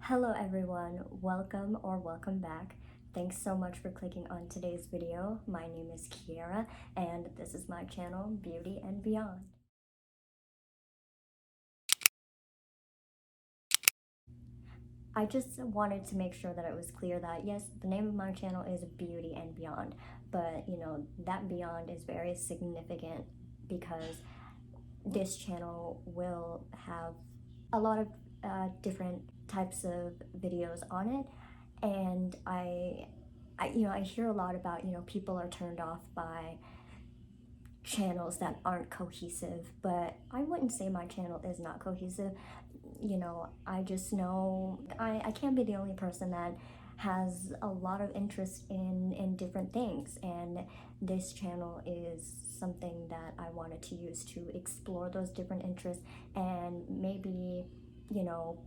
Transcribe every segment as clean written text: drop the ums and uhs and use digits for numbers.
Hello everyone, welcome back. Thanks so much for clicking on today's video. My name is Kiara and this is my channel, Beauty and Beyond. I just wanted to make sure that it was clear that yes, the name of my channel is Beauty and Beyond, but that beyond is very significant because this channel will have a lot of different types of videos on it, and I hear a lot about people are turned off by channels that aren't cohesive, but I wouldn't say my channel is not cohesive. I just know I can't be the only person that has a lot of interest in different things, and this channel is something that I wanted to use to explore those different interests, and maybe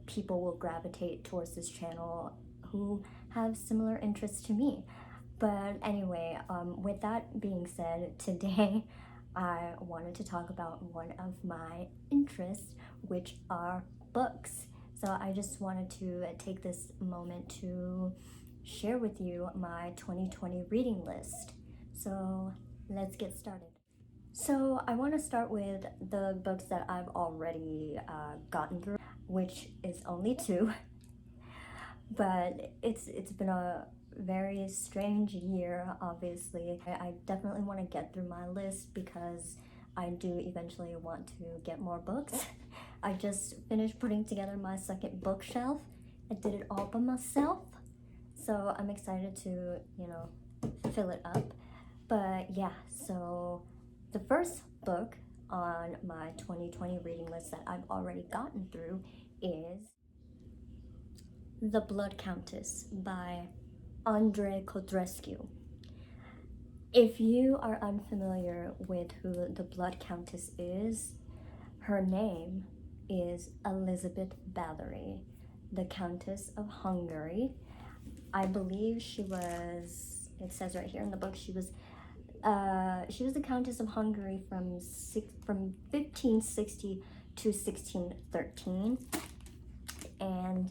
people will gravitate towards this channel who have similar interests to me. But anyway, with that being said, today I wanted to talk about one of my interests, which are books. So I just wanted to take this moment to share with you my 2020 reading list. So let's get started. So I want to start with the books that I've already gotten through, which is only two. But it's been a very strange year, obviously. I definitely want to get through my list because I do eventually want to get more books. I just finished putting together my second bookshelf. I did it all by myself, so I'm excited to fill it up. But yeah, so the first book on my 2020 reading list that I've already gotten through is The Blood Countess by Audrey. If you are unfamiliar with who the Blood Countess is, her name is Elizabeth Bathory, the Countess of Hungary. I believe she was, it says right here in the book, she was the Countess of Hungary from 1560 to 1613, and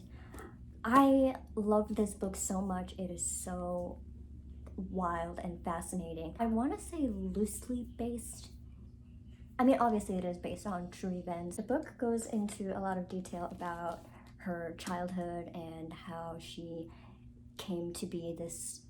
I love this book so much. It is so wild and fascinating. I want to say loosely based. I mean, obviously it is based on true events. The book goes into a lot of detail about her childhood and how she came to be this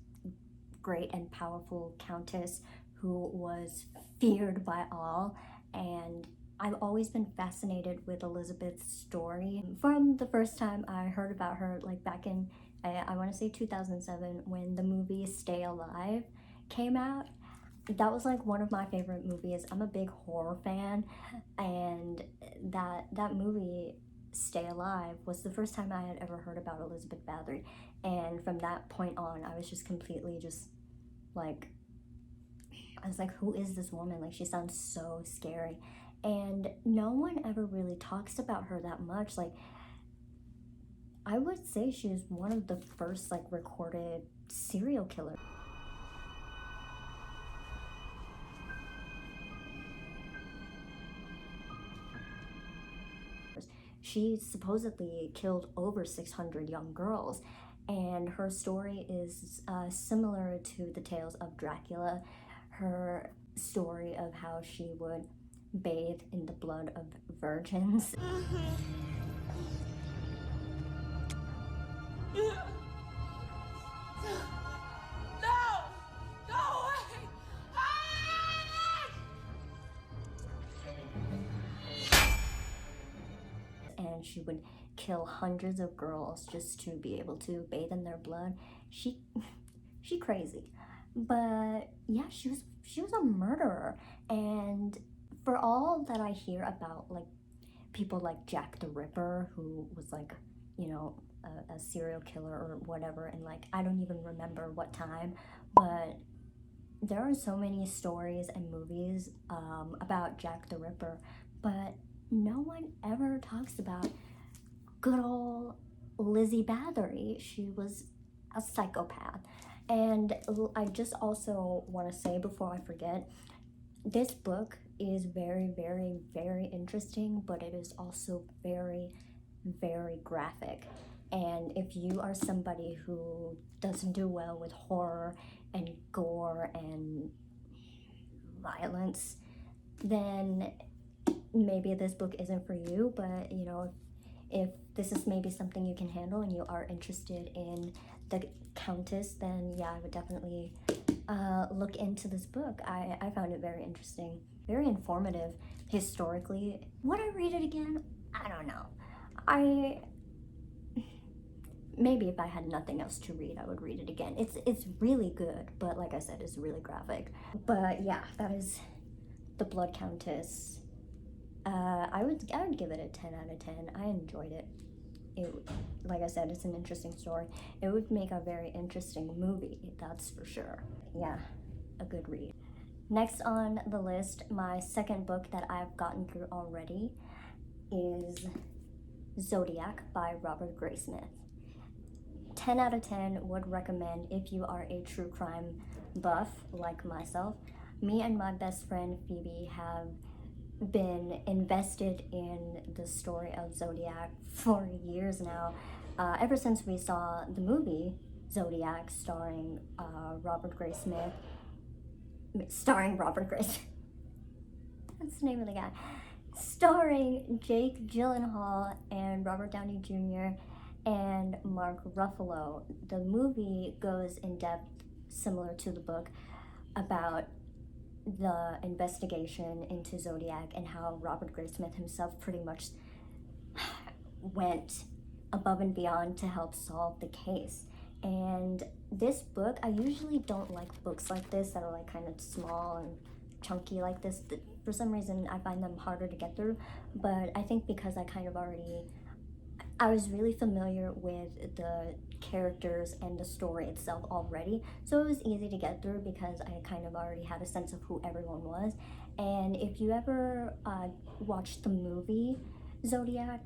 great and powerful countess who was feared by all. And I've always been fascinated with Elizabeth's story from the first time I heard about her, like back in I want to say 2007, when the movie Stay Alive came out. That was like one of my favorite movies. I'm a big horror fan, and that movie Stay Alive was the first time I had ever heard about Elizabeth Bathory, and from that point on I was just completely just like, I was like, who is this woman? Like, she sounds so scary. And no one ever really talks about her that much. Like, I would say she's one of the first like recorded serial killers. She supposedly killed over 600 young girls, and her story is similar to the tales of Dracula. Her story of how she would bathe in the blood of virgins. And she would kill hundreds of girls just to be able to bathe in their blood. She crazy. But yeah, she was a murderer. And for all that I hear about like people like Jack the Ripper, who was like a serial killer or whatever, and like I don't even remember what time, but there are so many stories and movies about Jack the Ripper, but no one ever talks about good old Lizzie Bathory. She was a psychopath. And I just also want to say before I forget, this book is very, very, very interesting, but it is also very very graphic. And if you are somebody who doesn't do well with horror and gore and violence, then maybe this book isn't for you. But you know, if this is maybe something you can handle and you are interested in the Countess, then yeah, I would definitely look into this book. I found it very interesting, very informative historically. Would I read it again? I don't know. I maybe if I had nothing else to read, I would read it again. It's really good, but like I said, it's really graphic. But yeah, that is the Blood Countess. I would give it a 10 out of 10. I enjoyed it. Like I said, it's an interesting story. It would make a very interesting movie, that's for sure. Yeah, a good read. Next on the list, my second book that I've gotten through already is Zodiac by Robert Graysmith. 10 out of 10 would recommend if you are a true crime buff like myself. Me and my best friend Phoebe have been invested in the story of Zodiac for years now. Ever since we saw the movie Zodiac starring Robert Graysmith. That's the name of the guy. Starring Jake Gyllenhaal and Robert Downey Jr. and Mark Ruffalo. The movie goes in depth, similar to the book, about the investigation into Zodiac and how Robert Graysmith himself pretty much went above and beyond to help solve the case. And this book, I usually don't like books like this that are like kind of small and chunky like this. For some reason, I find them harder to get through, but I think because I was really familiar with the characters and the story itself already, so it was easy to get through because I kind of already had a sense of who everyone was. And if you ever watched the movie Zodiac,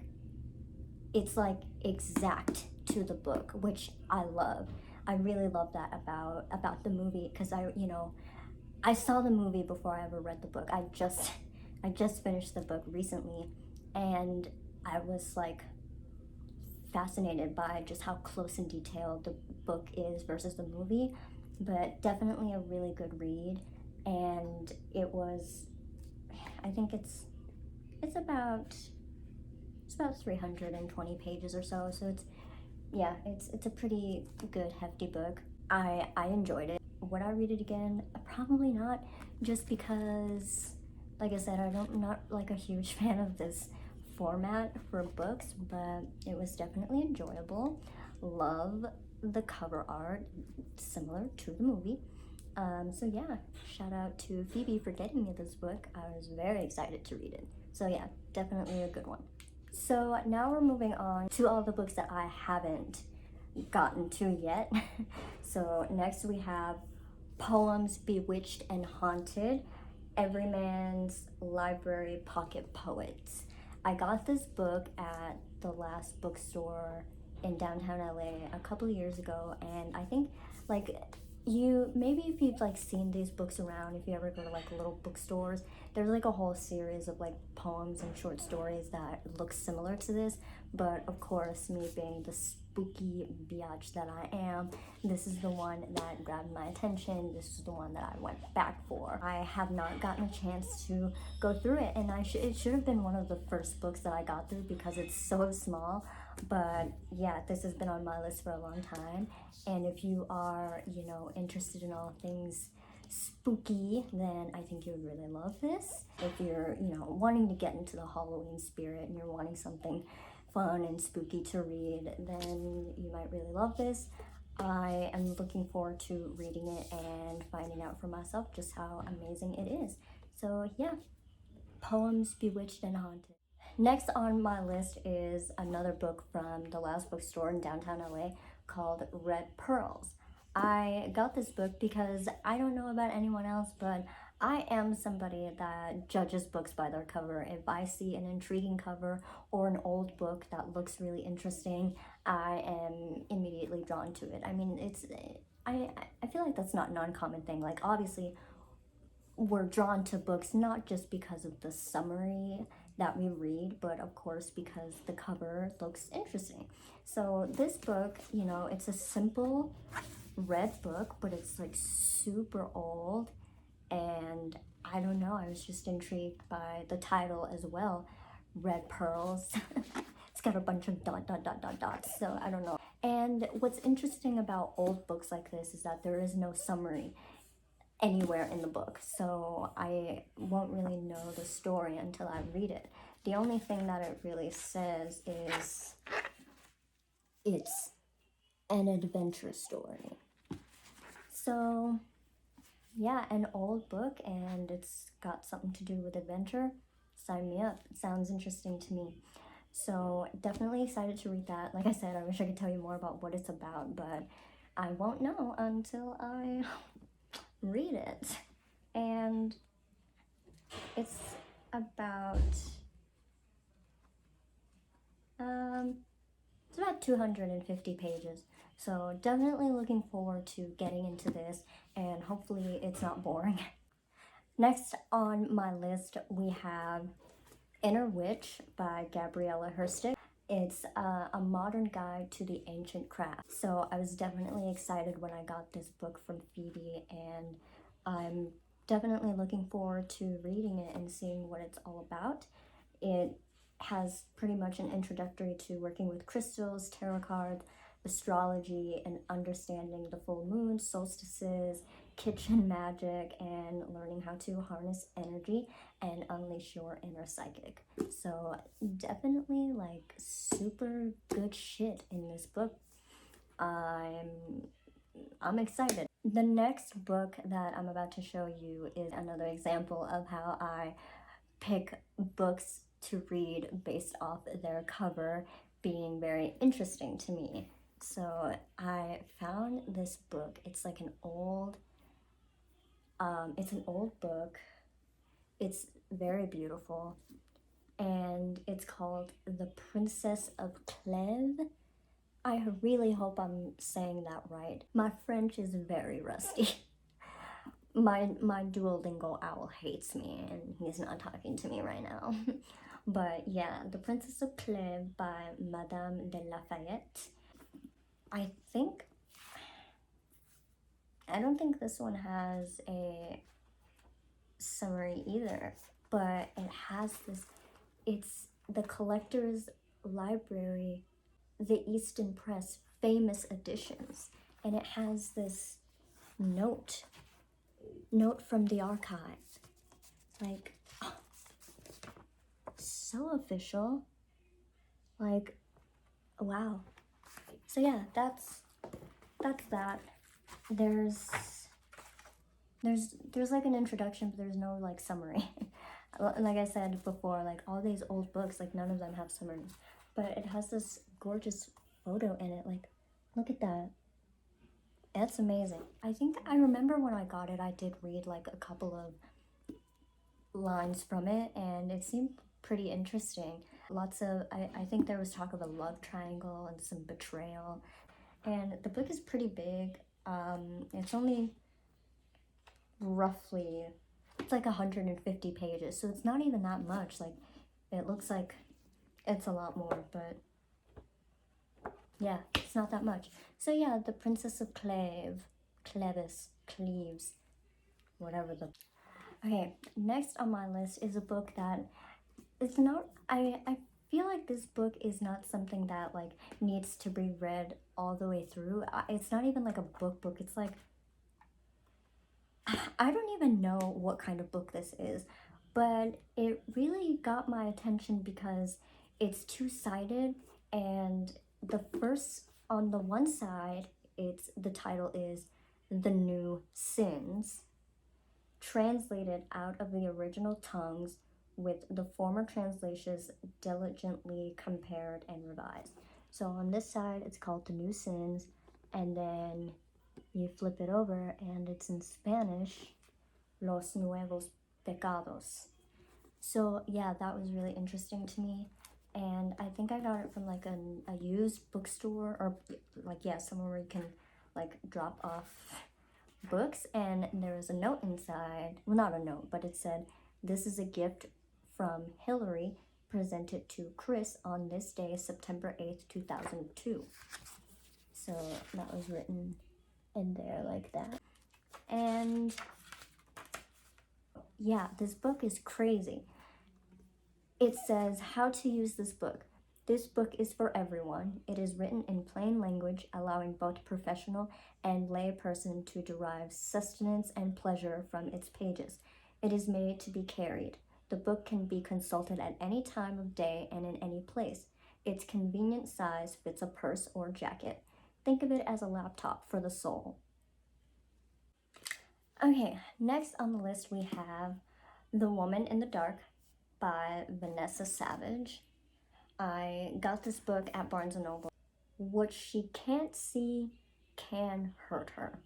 it's like exact to the book, which I love. I really love that about the movie because I saw the movie before I ever read the book. I just finished the book recently, and I was like fascinated by just how close and detailed the book is versus the movie. But definitely a really good read, and I think it's about 320 pages or so, so it's a pretty good hefty book. I enjoyed it. Would I read it again? Probably not, just because like I said, I'm not like a huge fan of this format for books, but it was definitely enjoyable. Love the cover art, similar to the movie. So yeah, shout out to Phoebe for getting me this book. I was very excited to read it. So yeah, definitely a good one. So now we're moving on to all the books that I haven't gotten to yet. So next we have Poems Bewitched and Haunted, Everyman's Library Pocket Poets. I got this book at the last bookstore in downtown LA a couple of years ago, and I think like maybe if you've like seen these books around, if you ever go to like little bookstores, there's like a whole series of like poems and short stories that look similar to this. But of course, me being the spooky biatch that I am, this is the one that grabbed my attention. This is the one that I went back for. I have not gotten a chance to go through it, and it should have been one of the first books that I got through because it's so small. But yeah, this has been on my list for a long time, and if you are, interested in all things spooky, then I think you would really love this. If you're, wanting to get into the Halloween spirit and you're wanting something fun and spooky to read, then you might really love this. I am looking forward to reading it and finding out for myself just how amazing it is. So yeah, Poems Bewitched and Haunted. Next on my list is another book from the last bookstore in downtown LA called Red Pearls. I got this book because I don't know about anyone else, but I am somebody that judges books by their cover. If I see an intriguing cover or an old book that looks really interesting, I am immediately drawn to it. I mean, I feel like that's not an uncommon thing. Like, obviously, we're drawn to books not just because of the summary that we read, but of course because the cover looks interesting. So this book, you know, it's a simple red book, but it's like super old, and I don't know, I was just intrigued by the title as well, Red Pearls. It's got a bunch of dots, so I don't know. And what's interesting about old books like this is that there is no summary anywhere in the book, so I won't really know the story until I read it. The only thing that it really says is it's an adventure story. So yeah, an old book, and it's got something to do with adventure. Sign me up. It sounds interesting to me. So definitely excited to read that. Like I said, I wish I could tell you more about what it's about, but I won't know until I read it. And it's about 250 pages. So definitely looking forward to getting into this, and hopefully it's not boring. Next on my list we have Inner Witch by Gabriella Herstick. It's a modern guide to the ancient craft. So I was definitely excited when I got this book from Phoebe, and I'm definitely looking forward to reading it and seeing what it's all about. It has pretty much an introductory to working with crystals, tarot cards, astrology, and understanding the full moon, solstices, kitchen magic, and learning how to harness energy and unleash your inner psychic. So definitely like super good shit in this book. I'm excited. The next book that I'm about to show you is another example of how I pick books to read based off their cover being very interesting to me. So I found this book. It's like an old book. It's very beautiful, and it's called The Princess of Cleve. I really hope I'm saying that right. My French is very rusty. My Duolingo owl hates me, and he's not talking to me right now. But yeah, The Princess of Cleve by Madame de Lafayette. I don't think this one has a summary either, but it has this, it's the Collector's Library, the Easton Press famous editions, and it has this note from the archive. Like, oh, so official. Like, wow. So yeah, that's that. There's like an introduction, but there's no like summary. Like I said before, like all these old books, like none of them have summaries, but it has this gorgeous photo in it. Like, look at that. It's amazing. I think I remember when I got it, I did read like a couple of lines from it, and it seemed pretty interesting. Lots of, I think there was talk of a love triangle and some betrayal, and the book is pretty big. It's only roughly, it's like 150 pages, so it's not even that much. Like, it looks like it's a lot more, but yeah, it's not that much. So yeah, The Princess of Cleve, Cleves, whatever the... Okay, next on my list is a book that it's not, I feel like this book is not something that like needs to be read all the way through. It's not even like a book. It's like, I don't even know what kind of book this is, but it really got my attention because it's two-sided, and the first, on the one side, the title is The New Sins, translated out of the original tongues with the former translations diligently compared and revised. So on this side, it's called The New Sins, and then you flip it over and it's in Spanish, Los Nuevos Pecados. So yeah, that was really interesting to me, and I think I got it from like a used bookstore, or like, yeah, somewhere where you can like drop off books. And there was a note inside, well, not a note, but it said, "This is a gift from Hillary, presented to Chris on this day, September 8th, 2002. So that was written in there like that. And yeah, this book is crazy. It says how to use this book. This book is for everyone. It is written in plain language, allowing both professional and lay person to derive sustenance and pleasure from its pages. It is made to be carried. The book can be consulted at any time of day and in any place. Its convenient size fits a purse or jacket. Think of it as a laptop for the soul. Okay, next on the list we have The Woman in the Dark by Vanessa Savage. I got this book at Barnes & Noble. What she can't see can hurt her.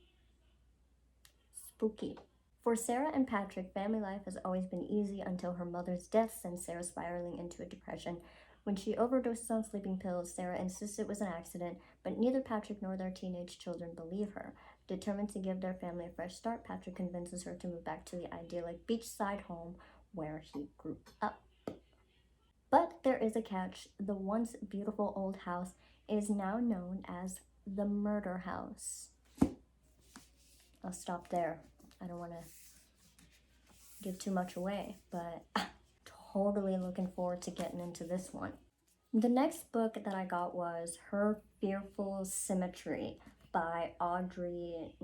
Spooky. For Sarah and Patrick, family life has always been easy until her mother's death sent Sarah spiraling into a depression. When she overdoses on sleeping pills, Sarah insists it was an accident, but neither Patrick nor their teenage children believe her. Determined to give their family a fresh start, Patrick convinces her to move back to the idyllic beachside home where he grew up. But there is a catch. The once beautiful old house is now known as the murder house. I'll stop there. I don't want to give too much away, but totally looking forward to getting into this one. The next book that I got was Her Fearful Symmetry by Audrey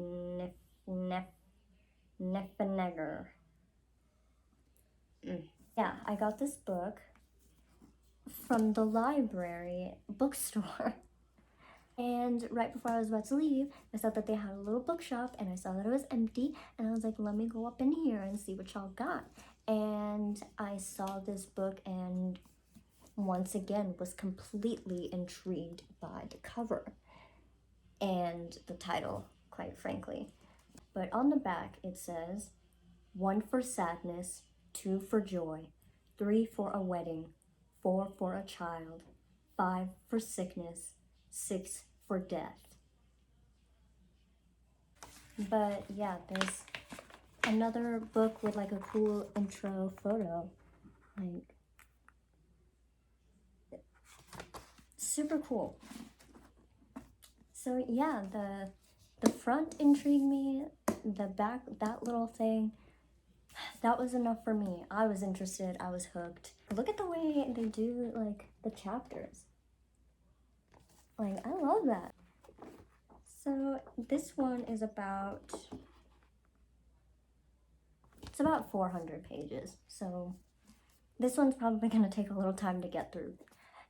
Neffenegger. Yeah, I got this book from the library bookstore. And right before I was about to leave, I saw that they had a little bookshop and I saw that it was empty, and I was like, let me go up in here and see what y'all got. And I saw this book and once again was completely intrigued by the cover and the title, quite frankly. But on the back it says, 1 for sadness, 2 for joy, 3 for a wedding, 4 for a child, 5 for sickness, 6 for death. But yeah, there's another book with like a cool intro photo, like super cool. So yeah, the front intrigued me, the back, that little thing, that was enough for me. I was interested, I was hooked. Look at the way they do like the chapters. Like, I love that. So this one is about, it's about 400 pages. So this one's probably gonna take a little time to get through.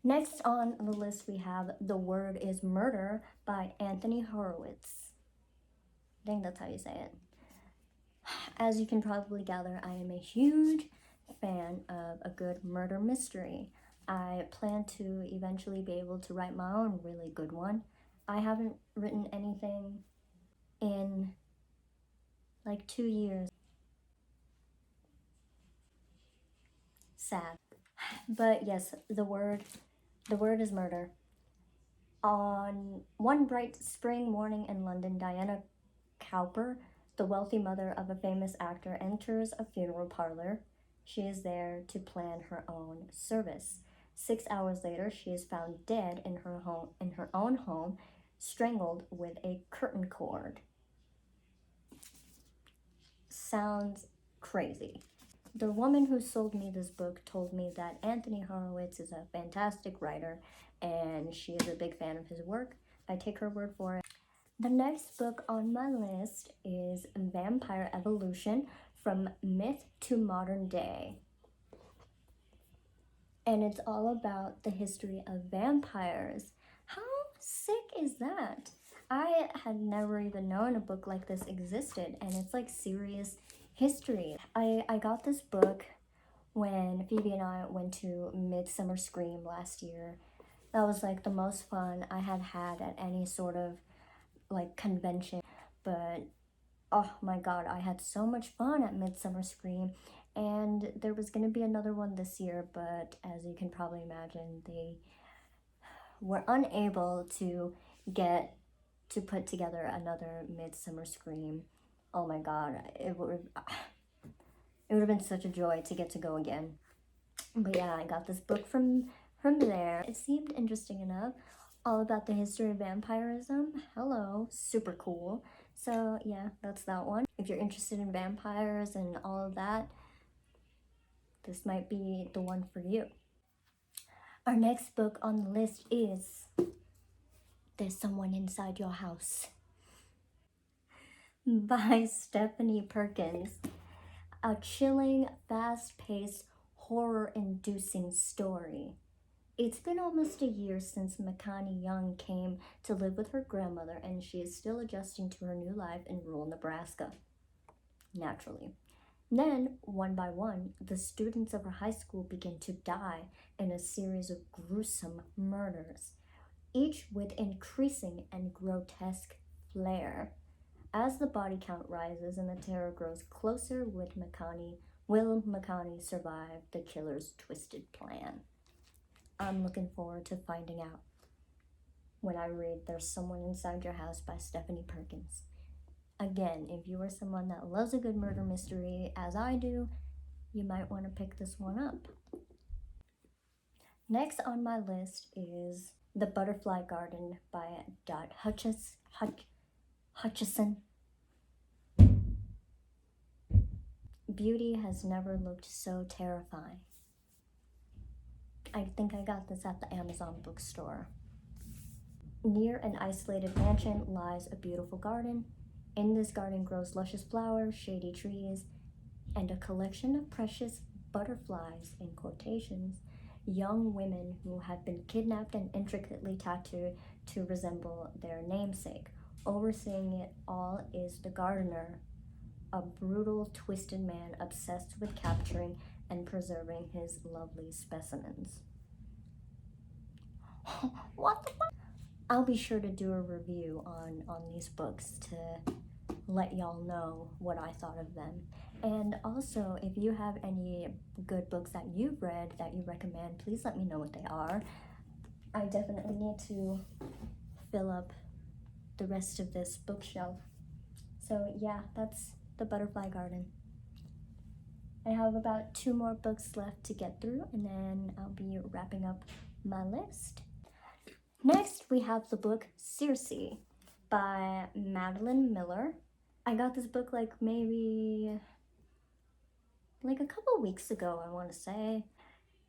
Next on the list we have The Word is Murder by Anthony Horowitz. I think that's how you say it. As you can probably gather, I am a huge fan of a good murder mystery. I plan to eventually be able to write my own really good one. I haven't written anything in like 2 years. Sad. But yes, the word is murder. On one bright spring morning in London, Diana Cowper, the wealthy mother of a famous actor, enters a funeral parlor. She is there to plan her own service. 6 hours later, she is found dead in her own home, strangled with a curtain cord. Sounds crazy. The woman who sold me this book told me that Anthony Horowitz is a fantastic writer and she is a big fan of his work. I take her word for it. The next book on my list is Vampire Evolution, From Myth to Modern Day. And it's all about the history of vampires. How sick is that? I had never even known a book like this existed, and it's like serious history. I got this book when Phoebe and I went to Midsummer Scream last year. That was like the most fun I had had at any sort of like convention. But oh my god, I had so much fun at Midsummer Scream, and there was going to be another one this year, but as you can probably imagine, they were unable to get to put together another Midsummer Scream. Oh my god, it would have been such a joy to get to go again. But yeah, I got this book from there. It seemed interesting enough. All about the history of vampirism. Hello, super cool. So yeah, that's that one. If you're interested in vampires and all of that, this might be the one for you. Our next book on the list is There's Someone Inside Your House by Stephanie Perkins. A chilling, fast-paced, horror-inducing story. It's been almost a year since Makani Young came to live with her grandmother, and she is still adjusting to her new life in rural Nebraska. Naturally. Then, one by one, the students of her high school begin to die in a series of gruesome murders, each with increasing and grotesque flair. As the body count rises and the terror grows closer, will Makani survive the killer's twisted plan? I'm looking forward to finding out when I read There's Someone Inside Your House by Stephanie Perkins. Again, if you are someone that loves a good murder mystery, as I do, you might want to pick this one up. Next on my list is The Butterfly Garden by Dot Hutchison. Beauty has never looked so terrifying. I think I got this at the Amazon bookstore. Near an isolated mansion lies a beautiful garden. In this garden grows luscious flowers, shady trees, and a collection of precious butterflies, in quotations, young women who have been kidnapped and intricately tattooed to resemble their namesake. Overseeing it all is the gardener, a brutal, twisted man obsessed with capturing and preserving his lovely specimens. What the fuck? I'll be sure to do a review on these books to let y'all know what I thought of them. And also, if you have any good books that you've read that you recommend, please let me know what they are. I definitely need to fill up the rest of this bookshelf. So yeah, that's The Butterfly Garden. I have about 2 more books left to get through, and then I'll be wrapping up my list. Next, we have the book Circe by Madeline Miller. I got this book maybe a couple weeks ago, I want to say.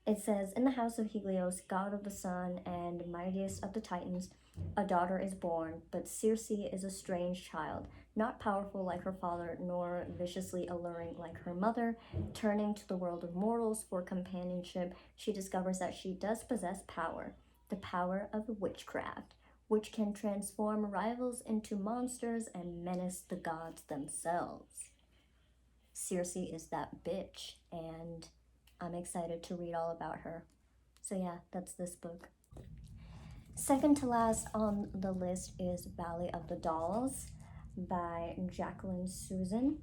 It says, in the house of Helios, god of the sun and mightiest of the Titans, a daughter is born, but Circe is a strange child, not powerful like her father, nor viciously alluring like her mother. Turning to the world of mortals for companionship, she discovers that she does possess power, the power of witchcraft, which can transform rivals into monsters and menace the gods themselves. Circe is that bitch, and I'm excited to read all about her. So yeah, that's this book. Second to last on the list is Valley of the Dolls by Jacqueline Susan.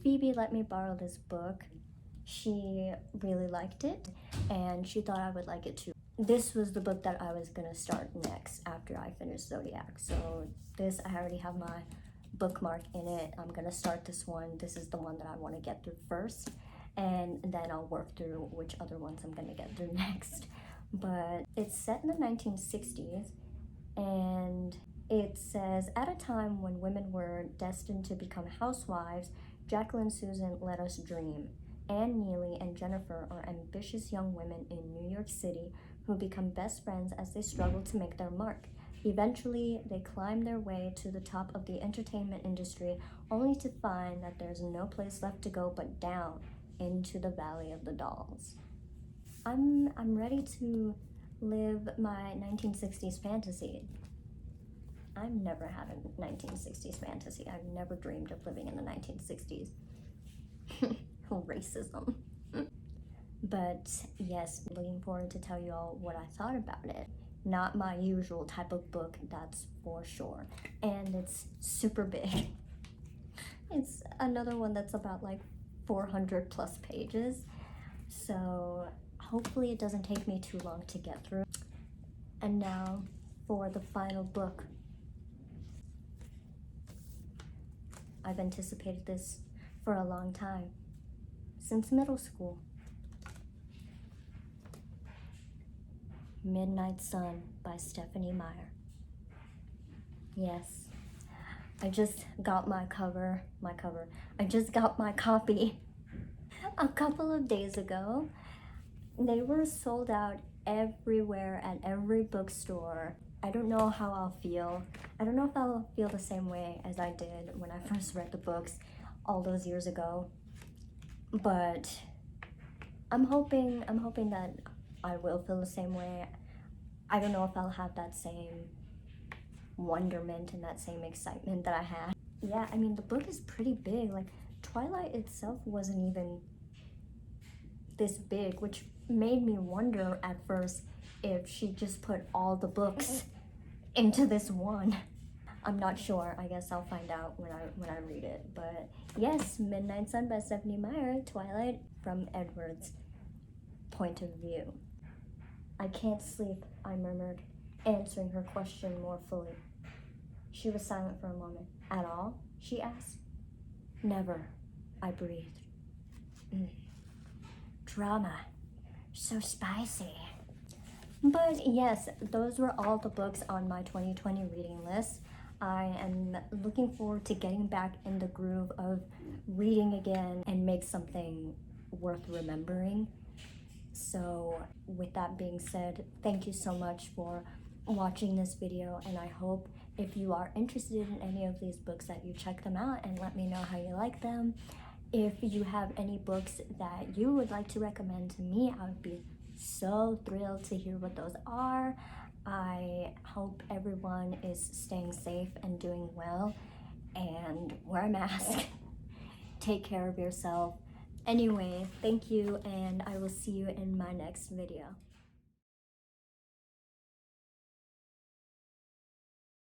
Phoebe let me borrow this book. She really liked it, and she thought I would like it too. This was the book that I was gonna start next after I finished Zodiac. So this, I already have my bookmark in it. I'm gonna start this one. This is the one that I want to get through first, and then I'll work through which other ones I'm gonna get through next. But it's set in the 1960s, and it says, at a time when women were destined to become housewives, Jacqueline Susan let us dream. Anne Neely and Jennifer are ambitious young women in New York City who become best friends as they struggle to make their mark. Eventually, they climb their way to the top of the entertainment industry, only to find that there's no place left to go but down into the Valley of the Dolls. I'm ready to live my 1960s fantasy. I've never had a 1960s fantasy. I've never dreamed of living in the 1960s. Racism. But yes, looking forward to tell you all what I thought about it. Not my usual type of book, that's for sure. And it's super big. It's another one that's about 400 plus pages. So hopefully it doesn't take me too long to get through. And now for the final book. I've anticipated this for a long time, since middle school. Midnight Sun by Stephanie Meyer. Yes, I just got my I just got my copy a couple of days ago. They were sold out everywhere at every bookstore. I don't know how I'll feel. I don't know if I'll feel the same way as I did when I first read the books all those years ago. But I'm hoping that I will feel the same way. I don't know if I'll have that same wonderment and that same excitement that I had. Yeah, I mean, the book is pretty big. Like, Twilight itself wasn't even this big, which made me wonder at first if she just put all the books into this one. I'm not sure. I guess I'll find out when I read it. But yes, Midnight Sun by Stephanie Meyer, Twilight from Edward's point of view. I can't sleep, I murmured, answering her question more fully. She was silent for a moment. At all? She asked. Never, I breathed. Drama. So spicy. But yes, those were all the books on my 2020 reading list. I am looking forward to getting back in the groove of reading again and make something worth remembering. So with that being said, thank you so much for watching this video, and I hope if you are interested in any of these books that you check them out and let me know how you like them. If you have any books that you would like to recommend to me, I would be so thrilled to hear what those are. I hope everyone is staying safe and doing well, and wear a mask. Take care of yourself. Anyway, thank you, and I will see you in my next video.